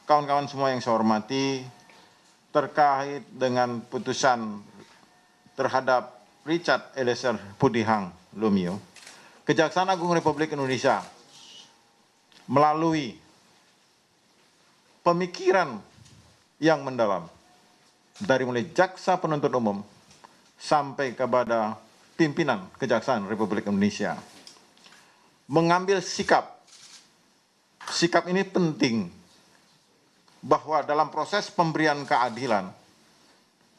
kawan-kawan semua yang saya hormati, terkait dengan putusan terhadap Richard Eliezer Pudihang Lumiu, Kejaksaan Agung Republik Indonesia melalui pemikiran yang mendalam dari mulai jaksa penuntut umum sampai kepada pimpinan Kejaksaan Republik Indonesia mengambil sikap. Sikap ini penting bahwa dalam proses pemberian keadilan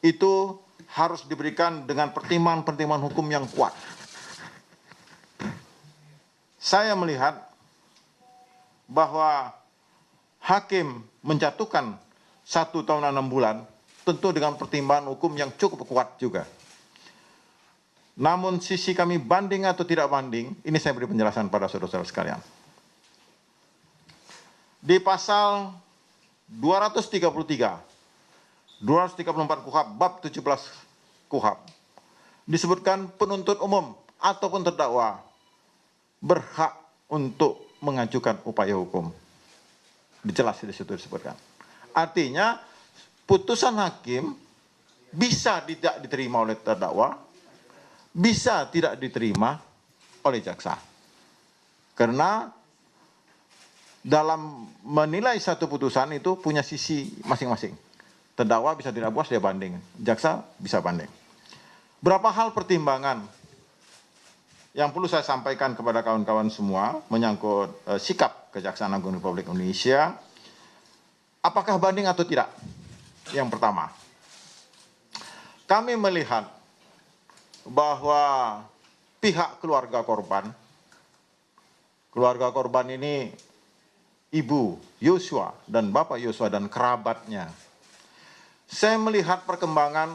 itu harus diberikan dengan pertimbangan-pertimbangan hukum yang kuat. Saya melihat bahwa hakim menjatuhkan 1 tahun 6 bulan tentu dengan pertimbangan hukum yang cukup kuat juga. Namun sisi kami banding atau tidak banding, ini saya beri penjelasan pada saudara-saudara sekalian. Di pasal 233, 234 KUHP, bab 17 KUHP, disebutkan penuntut umum ataupun terdakwa berhak untuk mengajukan upaya hukum. Jelas di situ disebutkan. Artinya, putusan hakim bisa tidak diterima oleh terdakwa, bisa tidak diterima oleh jaksa. Karena dalam menilai satu putusan itu punya sisi masing-masing. Terdakwa bisa tidak puas, dia banding. Jaksa bisa banding. Berapa hal pertimbangan yang perlu saya sampaikan kepada kawan-kawan semua menyangkut sikap Kejaksaan Agung Republik Indonesia. Apakah banding atau tidak? Yang pertama, kami melihat bahwa pihak keluarga korban ini Ibu Yosua dan Bapak Yosua dan kerabatnya. Saya melihat perkembangan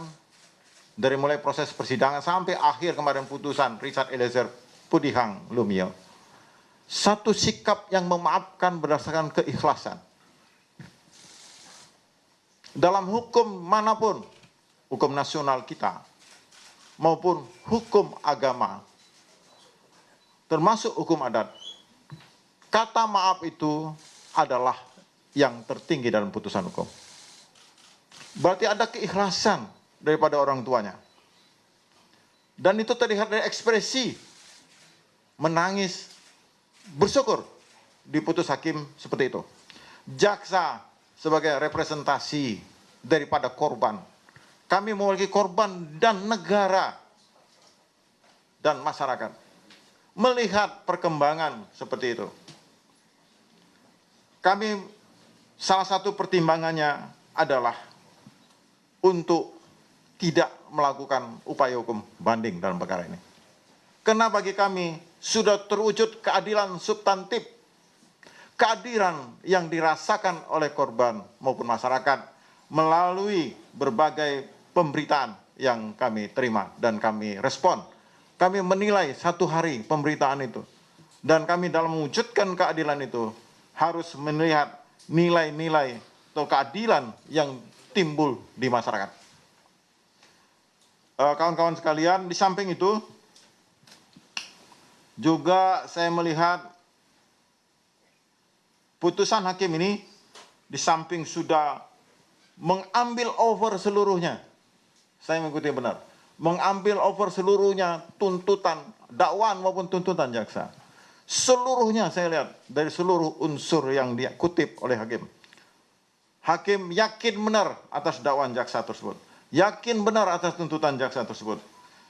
dari mulai proses persidangan sampai akhir kemarin putusan Richard Eliezer Pudihang Lumiu. Satu sikap yang memaafkan berdasarkan keikhlasan. Dalam hukum manapun, hukum nasional kita, maupun hukum agama, termasuk hukum adat, kata maaf itu adalah yang tertinggi dalam putusan hukum. Berarti ada keikhlasan daripada orang tuanya. Dan itu terlihat dari ekspresi menangis, bersyukur diputus hakim seperti itu. Jaksa sebagai representasi daripada korban, kami mewakili korban dan negara dan masyarakat melihat perkembangan seperti itu. Kami salah satu pertimbangannya adalah untuk tidak melakukan upaya hukum banding dalam perkara ini. Karena bagi kami sudah terwujud keadilan substantif, keadilan yang dirasakan oleh korban maupun masyarakat melalui berbagai pemberitaan yang kami terima dan kami respon. Kami menilai 1 hari pemberitaan itu. Dan kami dalam mewujudkan keadilan itu harus melihat nilai-nilai atau keadilan yang timbul di masyarakat. Kawan-kawan sekalian, di samping itu juga saya melihat putusan hakim ini di samping sudah mengambil over seluruhnya. Saya mengikuti benar. Mengambil over seluruhnya tuntutan dakwaan maupun tuntutan jaksa. Seluruhnya saya lihat dari seluruh unsur yang dia kutip oleh hakim. Hakim yakin benar atas dakwaan jaksa tersebut. Yakin benar atas tuntutan jaksa tersebut.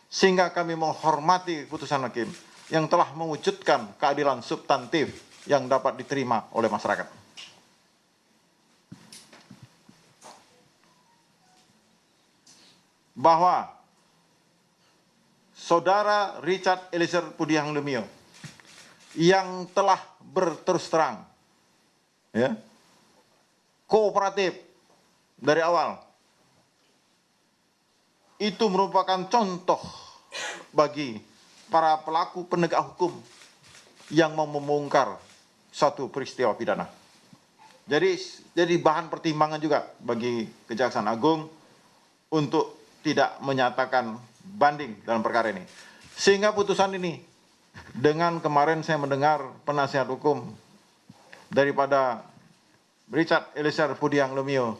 Sehingga kami menghormati putusan hakim yang telah mewujudkan keadilan substantif yang dapat diterima oleh masyarakat. Bahwa saudara Richard Eliezer Pudihang Lumiu yang telah berterus terang, ya, kooperatif dari awal, itu merupakan contoh bagi para pelaku penegak hukum yang mau membongkar suatu peristiwa pidana. Jadi bahan pertimbangan juga bagi Kejaksaan Agung untuk tidak menyatakan banding dalam perkara ini. Sehingga putusan ini, dengan kemarin saya mendengar penasihat hukum daripada Richard Eliezer Pudiang Lumiu,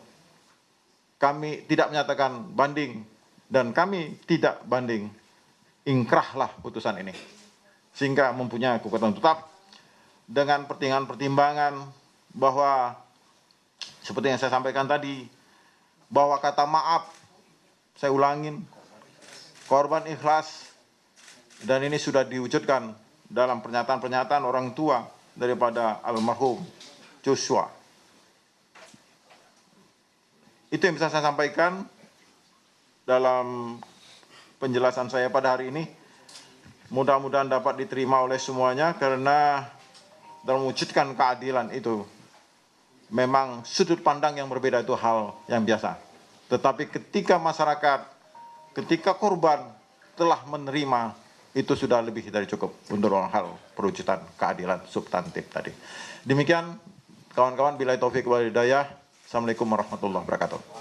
kami tidak menyatakan banding dan kami tidak banding. Ingkrahlah putusan ini sehingga mempunyai kekuatan tetap dengan pertimbangan bahwa seperti yang saya sampaikan tadi, bahwa kata maaf, saya ulangin, korban ikhlas, dan ini sudah diwujudkan dalam pernyataan-pernyataan orang tua daripada almarhum Joshua. Itu yang bisa saya sampaikan dalam penjelasan saya pada hari ini. Mudah-mudahan dapat diterima oleh semuanya, karena dalam mewujudkan keadilan itu memang sudut pandang yang berbeda itu hal yang biasa. Tetapi ketika masyarakat, ketika korban telah menerima, itu sudah lebih dari cukup untuk hal perwujudan keadilan substantif tadi. Demikian kawan-kawan, billahi taufik wal hidayah. Assalamualaikum warahmatullahi wabarakatuh.